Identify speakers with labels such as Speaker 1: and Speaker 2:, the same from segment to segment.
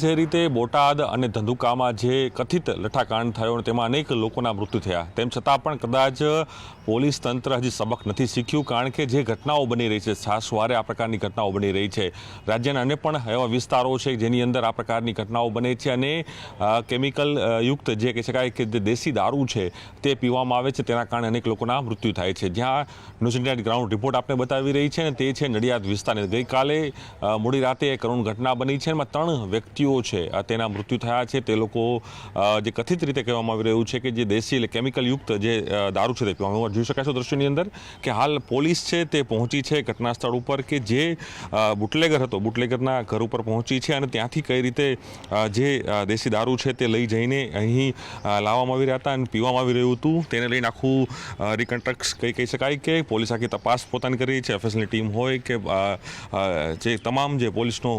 Speaker 1: જે રીતે બોટાદ અને ધંધુકામાં જે કથિત લઠ્ઠાકાંડ થયો તેમાં અનેક લોકોના મૃત્યુ થયા, તેમ છતાં પણ કદાચ પોલીસ તંત્ર હજી સબક નથી શીખ્યું, કારણ કે જે ઘટનાઓ બની રહી છે, છાસવારે આ પ્રકારની ઘટનાઓ બની રહી છે. રાજ્યના અન્ય પણ એવા વિસ્તારો છે જેની અંદર આ પ્રકારની ઘટનાઓ બને છે અને કેમિકલ યુક્ત જે કહી શકાય કે જે દેશી દારૂ છે તે પીવામાં આવે છે, તેના કારણે અનેક લોકોના મૃત્યુ થાય છે. જ્યાં ન્યૂઝ ઇન્ડિયા ગ્રાઉન્ડ રિપોર્ટ આપણે બતાવી રહી છે અને તે છે નડિયાદ વિસ્તારની. ગઈકાલે મોડી રાતે કરુણ ઘટના બની છે, એમાં 3 વ્યક્તિઓ છે તેના મૃત્યુ થયા છે. તે લોકો જે કથિત રીતે કહેવામાં આવી રહ્યું છે કે જે દેશી એટલે કેમિકલ યુક્ત જે દારૂ છે તે પીવામાં. જોઈ શકાય છે દ્રશ્યોની અંદર કે હાલ પોલીસ છે તે પહોંચી છે ઘટના સ્થળ ઉપર, કે જે બુટલેગર હતો બુટલેગરના ઘર ઉપર પહોંચી છે અને ત્યાંથી કઈ રીતે જે દેશી દારૂ છે તે લઈ જઈને અહીં લાવવામાં આવી રહ્યા હતા અને પીવામાં આવી રહ્યું હતું. તેને લઈને આખું રિકન્સ્ટ્રક્ટ કહી શકાય કે પોલીસ આખી તપાસ પોતાની કરી છે. એફએસએલની ટીમ હોય કે જે તમામ જે પોલીસનો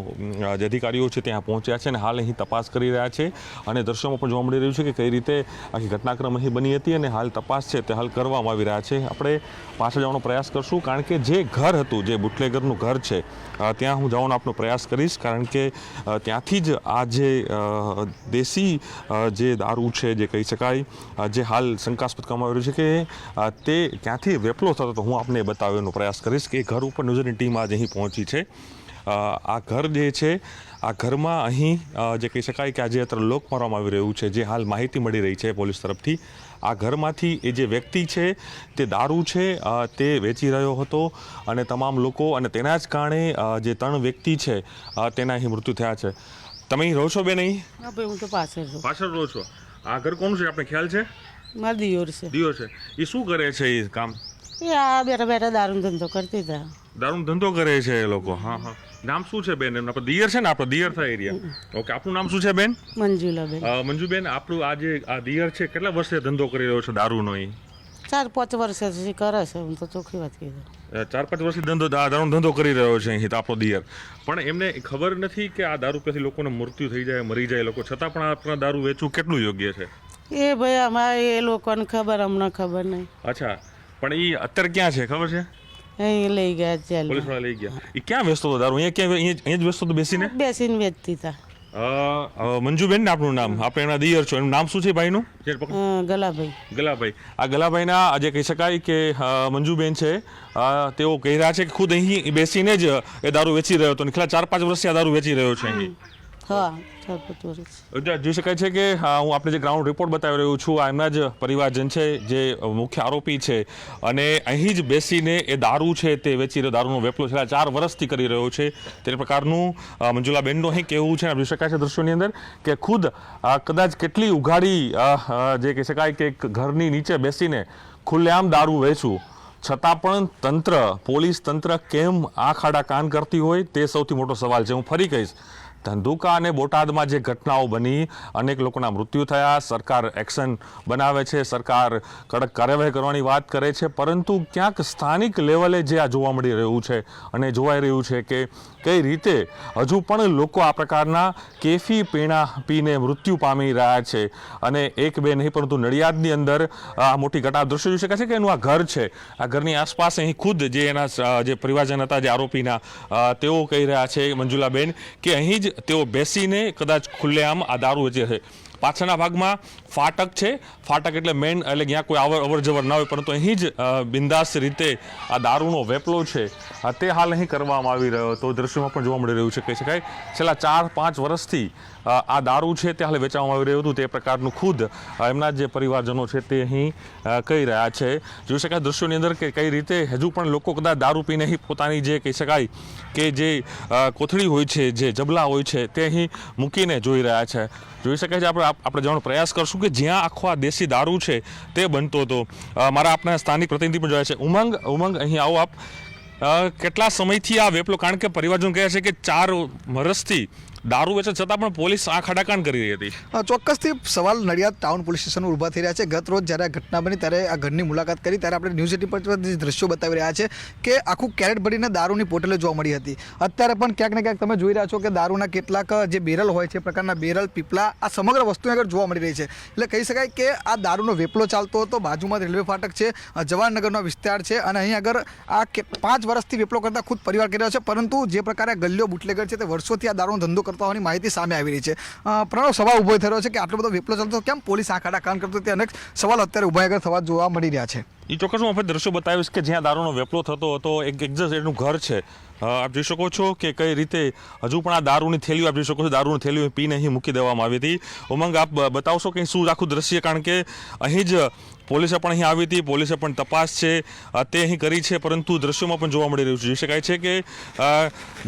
Speaker 1: જે અધિકારીઓ છે ત્યાં પહોંચ્યા છે અને હાલ અહીં તપાસ કરી રહ્યા છે. અને દ્રશ્યોમાં પણ જોવા મળી રહ્યું છે કે કઈ રીતે આખી ઘટનાક્રમ અહીં બની હતી અને હાલ તપાસ છે તે હાલ કરવામાં આવી રહ્યા છે. આપણે પાછળ જવાનો પ્રયાસ કરશું, કારણ કે જે ઘર હતું જે બુટલેગરનું ઘર છે ત્યાં હું જવાનો આપનો પ્રયાસ કરીશ, કારણ કે ત્યાંથી જ આ જે દેશી જે દારૂ છે જે કહી શકાય જે હાલ શંકાસ્પદ કરવામાં આવી રહ્યું છે કે તે ક્યાંથી વેપલો થતો હતો, હું આપને બતાવવાનો પ્રયાસ કરીશ કે ઘર ઉપર ન્યૂઝની ટીમ આજે અહીં પહોંચી છે. આ ઘર જે છે આ ઘરમાં અહીં જે કહી શકાય કે આજે અત્યારે લોક મારવામાં આવી રહ્યું છે, જે હાલ માહિતી મળી રહી છે પોલીસ તરફથી. આ ઘરમાંથી એ જે વ્યક્તિ છે તે દારૂ છે તે વેચી રહ્યો હતો અને તમામ લોકો, અને તેના જ કારણે જે 3 વ્યક્તિ છે તેના અહીં મૃત્યુ થયા છે. તમે અહીં રહો છો બેન? અહીં
Speaker 2: હું તો પાછળ
Speaker 1: રહો છો. આ ઘર કોનું છે આપણે ખ્યાલ છે?
Speaker 2: મારા દિયોર છે.
Speaker 1: દિયોર છે. એ શું કરે છે એ કામ?
Speaker 2: એ આ બેઠા બેઠા દારૂ ધંધો કરતી હતા.
Speaker 1: દારૂ ધંધો કરે છે એ લોકો? હા હા. નામ શું છે બેન? આપણે દિયર છે ને, આપણો દિયર થાય એરિયા. ઓકે, આપનું નામ શું છે બેન?
Speaker 2: મંજુલાબેન.
Speaker 1: મંજુબેન, આપણું આ દિયર છે કેટલા વર્ષથી ધંધો કરી રહ્યો છે દારૂનો?
Speaker 2: 4-5 વર્ષથી કરે છે. હું તો ચોખ્ખી વાત કીધું,
Speaker 1: 4-5 વર્ષથી દારૂનો ધંધો કરી રહ્યો છે અહીં તો આપણો દિયર. પણ એમને ખબર નથી કે આ દારૂ પીવાથી લોકોને મૃત્યુ થઈ જાય, મરી જાય લોકો, છતાં પણ આપણા દારૂ વેચવું કેટલું યોગ્ય છે?
Speaker 2: એ ભાઈ અમારે એ લોકોને ખબર, અમને ખબર નહીં.
Speaker 1: અચ્છા, પણ એ અત્યારે ક્યાં છે ખબર છે?
Speaker 2: અહીં લઈ ગયા જેલ.
Speaker 1: પોલીસ વાળા લઈ ગયા. એ ક્યાં વેચતો હતો દારૂ? અહીંયા જ વેચતો હતો બેસીને
Speaker 2: વેચતી હતા.
Speaker 1: મંજુબેન ને આપનું નામ? આપણે એના દિયર છો, એનું નામ શું છે ભાઈનું?
Speaker 2: ગલાભાઈ.
Speaker 1: ગલાભાઈ. આ ગલાભાઈના આજે કહી શકાય કે મંજુબેન છે તેઓ કહી રહ્યા છે કે ખુદ અહીં બેસીને જ એ દારૂ વેચી રહ્યો હતો અને છેલ્લા 4-5 વર્ષથી આ દારૂ વેચી રહ્યો છે અહીં.
Speaker 2: હા, 4-5 વર્ષ.
Speaker 1: જોઈ શકાય છે કે હું આપણે જે ગ્રાઉન્ડ રિપોર્ટ બતાવી રહ્યો છું, આ એમના જ પરિવારજન છે જે મુખ્ય આરોપી છે અને અહીં જ બેસીને એ દારૂ છે તે વેચી રહ્યો, દારૂનો વેપલો છેલ્લા 4 વર્ષથી કરી રહ્યો છે. તે પ્રકારનું મંજુલાબેનનું અહીં કહેવું છે. જોઈ શકાય છે દ્રશ્યોની અંદર કે ખુદ કદાચ કેટલી ઉઘાડી જે કહી શકાય કે ઘરની નીચે બેસીને ખુલ્લેઆમ દારૂ વેચવું, છતાં પણ તંત્ર, પોલીસ તંત્ર કેમ આંખ આડા કાન કરતી હોય તે સૌથી મોટો સવાલ છે. હું ફરી કહીશ, ધંધુકા અને બોટાદમાં જે ઘટનાઓ બની, અનેક લોકોના મૃત્યુ થયા, સરકાર એક્શન બનાવે છે, સરકાર કડક કાર્યવાહી કરવાની વાત કરે છે, પરંતુ ક્યાંક સ્થાનિક લેવલે જે આ જોવા મળી રહ્યું છે અને જોવાઈ રહ્યું છે કે કઈ રીતે હજુ પણ લોકો આ પ્રકારના કેફી પીણા પીને મૃત્યુ પામી રહ્યા છે. અને એક બે નહીં પરંતુ નડિયાદની અંદર આ મોટી ઘટના દ્રશ્યો જોઈ શકાય છે કે એનું આ ઘર છે. આ ઘરની આસપાસ અહીં ખુદ જે એના જે પરિવારજન હતા જે આરોપીના, તેઓ કહી રહ્યા છે મંજુલાબેન કે અહીં જ તેઓ બેસીને કદાચ ખુલ્લેઆમ આ દારૂ વેચે છે. પાછળના ભાગમાં ફાટક છે, ફાટક એટલે મેન, એટલે ત્યાં કોઈ અવર જવર ના હોય, પરંતુ અહીં જ બિંદાસ રીતે આ દારૂનો વેપલો છે તે હાલ અહીં કરવામાં આવી રહ્યો હતો. દ્રશ્યોમાં પણ જોવા મળી રહ્યું છે કહી શકાય છેલ્લા 4-5 વર્ષથી આ દારૂ છે તે હાલ વેચવામાં આવી રહ્યું હતું. તે પ્રકારનું ખુદ એમના જે પરિવારજનો છે તે અહીં કહી રહ્યા છે. જોઈ શકાય દ્રશ્યોની અંદર કે કઈ રીતે હજુ પણ લોકો કદાચ દારૂ પીને અહીં પોતાની જે કહી શકાય કે જે કોથળી હોય છે, જે જબલા હોય છે તે અહીં મૂકીને જોઈ રહ્યા છે. જોઈ શકાય છે આપણે જવાનો પ્રયાસ કરશું કે જ્યાં આખો આ દેશી દારૂ છે તે બનતો હતો. મારા આપણા સ્થાનિક પ્રતિનિધિ પણ જોયા છે. ઉમંગ, અહીં આવો આપ. કેટલા સમયથી આ વેપલો, કારણ કે પરિવારજનો કહે છે કે 4 વર્ષથી દારૂ વેચે છતાં પણ પોલીસ આંખ આડાકાન કરી રહી હતી?
Speaker 3: ચોક્કસથી સવાલ નડિયાદ ટાઉન પોલીસ સ્ટેશન ઊભા થઈ રહ્યા છે. ગત રોજ જ્યારે આ ઘટના બની ત્યારે આ ઘરની મુલાકાત કરી ત્યારે આપણે ન્યૂઝ 18 પર જે દ્રશ્યો બતાવી રહ્યા છે કે આખું કેરેટ ભરીને દારૂની બોટલો જોવા મળી હતી. અત્યારે પણ ક્યાંક ને ક્યાંક તમે જોઈ રહ્યા છો કે દારૂના કેટલાક જે બેરલ હોય છે, પ્રકારના બેરલ, પીપલા, આ સમગ્ર વસ્તુ આગળ જોવા મળી રહી છે. એટલે કહી શકાય કે આ દારૂનો વેપલો ચાલતો હતો. બાજુમાં રેલવે ફાટક છે, જવાહરનગરનો વિસ્તાર છે અને અહીં આગળ આ 5 વર્ષથી વેપલો કરતા ખુદ પરિવાર કરી રહ્યો છે. પરંતુ જે પ્રકારે ગલ્લીઓ બુટલેગર છે તે વર્ષોથી આ દારૂનો ધંધો કરતા હોવાની માહિતી સામે આવી રહી છે. પ્રણવ, સવાલ ઊભો થઈ રહ્યો છે કે આટલો બધો વેપલો ચાલતો કેમ પોલીસ આંખ આડા કાન કરતો, તે અનેક સવાલ અત્યારે ઊભા આગળ થવા જોવા મળી રહ્યા છે.
Speaker 1: એ ચોક્કસ હું આપણે દ્રશ્યો બતાવીશ કે જ્યાં દારૂનો વેપલો થતો હતો, એક એક્ઝેક્ટ એનું ઘર છે. આપ જોઈ શકો છો કે કઈ રીતે હજુ પણ આ દારૂની થેલીઓ આપ જોઈ શકો છો, દારૂની થેલીઓ પીને અહીં મૂકી દેવામાં આવી હતી. ઉમંગ, આપ બતાવશો કે શું આખું દ્રશ્ય, કારણ કે અહીં જ પોલીસે પણ અહીં આવી હતી, પોલીસે પણ તપાસ છે તે અહીં કરી છે, પરંતુ દ્રશ્યોમાં પણ જોવા મળી રહ્યું છે. જોઈ શકાય છે કે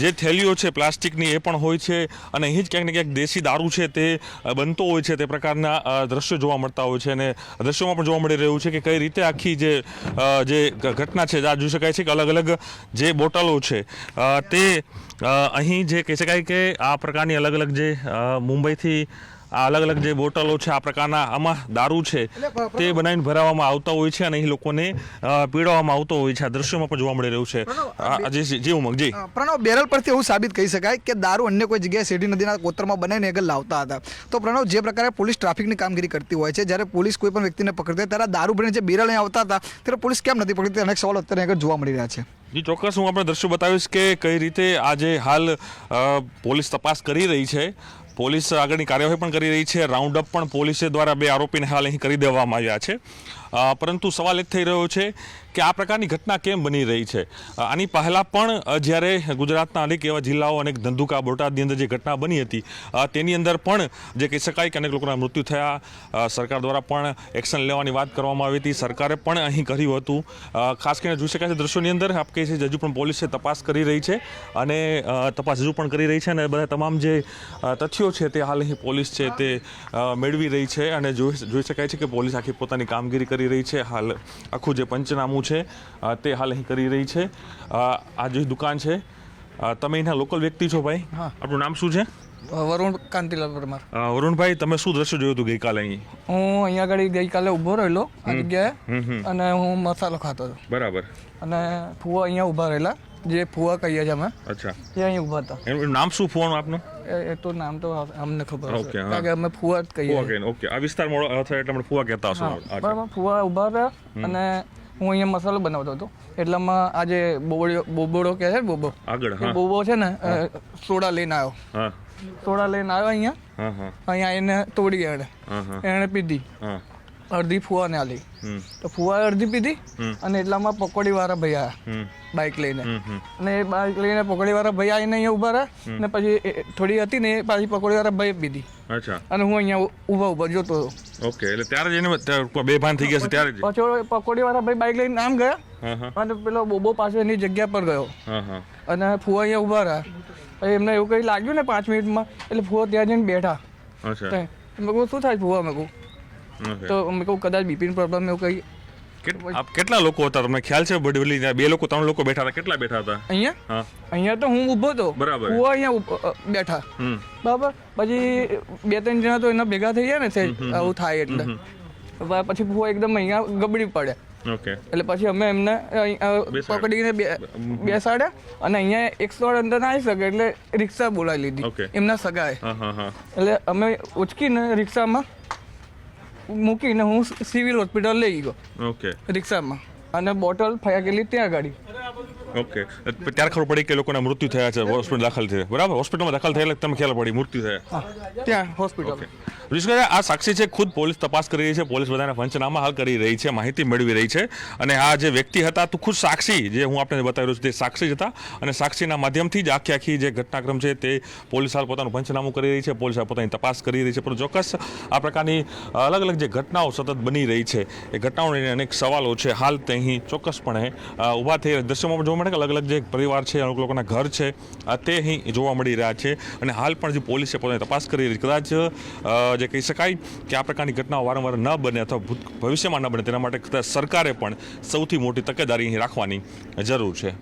Speaker 1: જે થેલીઓ છે પ્લાસ્ટિકની એ પણ હોય છે અને અહીં જ ક્યાંક ને ક્યાંક દેશી દારૂ છે તે બનતો હોય છે, તે પ્રકારના દ્રશ્યો જોવા મળતા હોય છે. અને દ્રશ્યોમાં પણ જોવા મળી રહ્યું છે કે કઈ રીતે આખી જે ઘટના છે, આ જોઈ શકાય છે કે અલગ અલગ જે બોટલો છે તે અહીં જે કહી શકાય કે આ પ્રકારની અલગ અલગ જે મુંબઈથી આ અલગ અલગ જે બોટલો છે, આ પ્રકારના આમાં દારૂ છે તે બનાવીને ભરાવવામાં આવતા હોય છે અને અહીં લોકોને પીવડાવવામાં આવતો હોય છે. આ દ્રશ્યોમાં પણ જોવા મળી રહ્યું છે. જી ઉમંગ, જી.
Speaker 3: પ્રણવ, બેરલ પરથી એવું સાબિત કહી શકાય કે દારૂ અન્ય કોઈ જગ્યાએ શેરડી નદીના કોતરમાં બનાવીને આગળ લાવતા હતા. તો પ્રણવ, જે પ્રકારે પોલીસ ટ્રાફિકની કામગીરી કરતી હોય છે, જ્યારે પોલીસ કોઈ પણ વ્યક્તિને પકડતી હોય ત્યારે દારૂ ભરીને જે બેરલ અહીં આવતા હતા ત્યારે પોલીસ કેમ નથી પકડતી? અનેક સવાલો અત્યારે આગળ જોવા મળી રહ્યા છે.
Speaker 1: જી ચોક્કસ, હું આપણે દ્રશ્યો બતાવીશ કે કઈ રીતે આજે હાલ પોલીસ તપાસ કરી રહી છે. પોલીસ આગળની કાર્યવાહી પણ કરી રહી છે. રાઉન્ડ અપ પણ પોલીસે દ્વારા 2 આરોપીને હાલ અહીં કરી દેવામાં આવ્યા છે. પરંતુ સવાલ એક થઈ રહ્યો છે કે આ પ્રકારની ઘટના કેમ બની રહી છે. આની પહેલાં પણ જ્યારે ગુજરાતના અનેક એવા જિલ્લાઓ, અનેક ધંધુકા, બોટાદની અંદર જે ઘટના બની હતી તેની અંદર પણ જે કહી શકાય કે અનેક લોકોના મૃત્યુ થયા. સરકાર દ્વારા પણ એક્શન લેવાની વાત કરવામાં આવી હતી, સરકારે પણ અહીં કર્યું હતું. ખાસ કરીને જોઈ શકાય છે દ્રશ્યોની અંદર આપ કહે છે હજુ પણ પોલીસે તપાસ કરી રહી છે અને તપાસ હજુ પણ કરી રહી છે અને બધા તમામ જે તથ્યો છે તે હાલ અહીં પોલીસ છે તે મેળવી રહી છે અને જોઈ શકાય છે કે પોલીસ આખી પોતાની કામગીરી કરી રહી છે. હાલ આખું જે પંચનામું છે તે હાલ અહીં કરી રહી છે. આ જે દુકાન છે, તમે અહીંના લોકલ વ્યક્તિ છો ભાઈ? આપણું નામ શું છે?
Speaker 4: વરુણ કાંતિલાલ પરમાર.
Speaker 1: વરુણભાઈ, તમે શું દ્રશ્ય જોયું હતું ગઈકાલે અહીં?
Speaker 4: હું અહીંયા આગળ ગઈકાલે ઊભો રહેલો આ જગ્યાએ અને હું મસાલો ખાતો હતો.
Speaker 1: બરાબર.
Speaker 4: અને ફુવા અહીંયા ઊભા રહેલા, જે ફુવા કહીએ છીએ અમે.
Speaker 1: અચ્છા.
Speaker 4: એ અહીં ઊભા હતા.
Speaker 1: એનું નામ શું ફુવાનું આપનું?
Speaker 4: એ તો નામ તો અમને ખબર
Speaker 1: ઓકે,
Speaker 4: છે,
Speaker 1: હા.
Speaker 4: કારણ કે અમે ફુવા જ કહીએ.
Speaker 1: ઓકે, આ વિસ્તારમાં એટલે આપણે ફુવા કહેતા હશો.
Speaker 4: બરાબર. ફુવા ઊભા હતા અને હું અહીંયા મસાલો બનાવતો હતો. એટલામાં આ જે બોબડો કહે છે, બોબો
Speaker 1: આગળ,
Speaker 4: એ બોબો છે ને સોડા લઈને આવ્યો.
Speaker 1: હા.
Speaker 4: સોડા લઈને આવ્યો અહીંયા. અહીંયા એને તોડી એણે પીધી. અડધી ફુવાને આલી. તો ફુવાએ અડધી પીધી અને એટલામાં પકોડી વાળા ભાઈ આવ્યા બાઇક લઈને. અને એ બાઇક લઈને પકોડી વાળા ભાઈ આવીને અહીંયા ઉભા રહ્યા ને પછી થોડી હતી ને એ પાછી પકોડી વાળા ભાઈ પીધી.
Speaker 1: અચ્છા.
Speaker 4: અને હું અહીંયા ઊભા જોતો હતો.
Speaker 1: ઓકે, એટલે ત્યારે જ એને બેભાન થઈ ગયા છે ત્યારે જ.
Speaker 4: પછી પકોડી વાળા ભાઈ બાઇક લઈને આમ ગયા અને પેલો બોબો પાછો એની જગ્યા પર ગયો અને ફુવા અહીંયા ઉભા રહ્યા. પછી એમને એવું કંઈ લાગ્યું ને 5 મિનિટમાં, એટલે ફુવા ત્યાં જઈને બેઠા. મેં કહું શું થાય ફુવા? મેં કહું તો મેં કહું કદાચ બીપીની પ્રોબ્લેમ એવું કંઈ.
Speaker 1: કેટલા લોકો હતા તમને ખ્યાલ છે? બડી 2 લોકો 3 લોકો બેઠા હતા. કેટલા બેઠા હતા
Speaker 4: અહીંયા? અહીંયા તો હું ઊભો હતો.
Speaker 1: બરાબર.
Speaker 4: ફુવા અહીંયા બેઠા. બરાબર. પછી 2-3 જણા તો એના ભેગા થઈ ગયા ને, આવું થાય એટલે પછી ફુવા એકદમ અહીંયા ગબડી પડ્યા.
Speaker 1: ઓકે.
Speaker 4: એટલે પછી અમે એમને પકડીને બેસાડ્યા અને અહીંયા 108 અંદર ના આવી શકે એટલે રિક્ષા બોલાવી લીધી એમના સગાએ. એટલે અમે ઉચકીને રિક્ષામાં મૂકીને હું સિવિલ હોસ્પિટલ લઈ ગયો.
Speaker 1: ઓકે.
Speaker 4: રિક્ષામાં અને બોટલ ફેંકેલી ત્યાં ગાડી.
Speaker 1: ઓકે. ત્યારે ખબર પડી કે લોકોના મૃત્યુ થયા છે, હોસ્પિટલ દાખલ થયા. બરાબર. હોસ્પિટલમાં દાખલ થયા એટલે તમે ખ્યાલ પડી મૃત્યુ થયા
Speaker 4: ત્યાં હોસ્પિટલ.
Speaker 1: આ સાક્ષી છે, ખુદ પોલીસ તપાસ કરી રહી છે, પોલીસ બધાના પંચનામા હાલ કરી રહી છે, માહિતી મેળવી રહી છે. અને આ જે વ્યક્તિ હતા તો ખુદ સાક્ષી, જે હું આપણે બતાવી રહ્યો છું તે સાક્ષી જ હતા અને સાક્ષીના માધ્યમથી જ આખી જે ઘટનાક્રમ છે તે પોલીસ હાલ પોતાનું પંચનામું કરી રહી છે, પોલીસ હાલ પોતાની તપાસ કરી રહી છે. પણ ચોક્કસ આ પ્રકારની અલગ અલગ જે ઘટનાઓ સતત બની રહી છે એ ઘટનાઓને અનેક સવાલો છે હાલ તે અહીં ચોક્કસપણે ઊભા થઈ દ્રશ્યોમાં જોવા મળે કે અલગ અલગ જે પરિવાર છે, અમુક લોકોના ઘર છે તે અહીં જોવા મળી રહ્યા છે. અને હાલ પણ જે પોલીસે પોતાની તપાસ કરી રહી, કદાચ જે કહી શકાય કે આ પ્રકારની ઘટનાઓ વારંવાર ન બને અથવા ભવિષ્યમાં ન બને તેના માટે સરકારે પણ સૌથી મોટી તકેદારી અહીં રાખવાની જરૂર છે.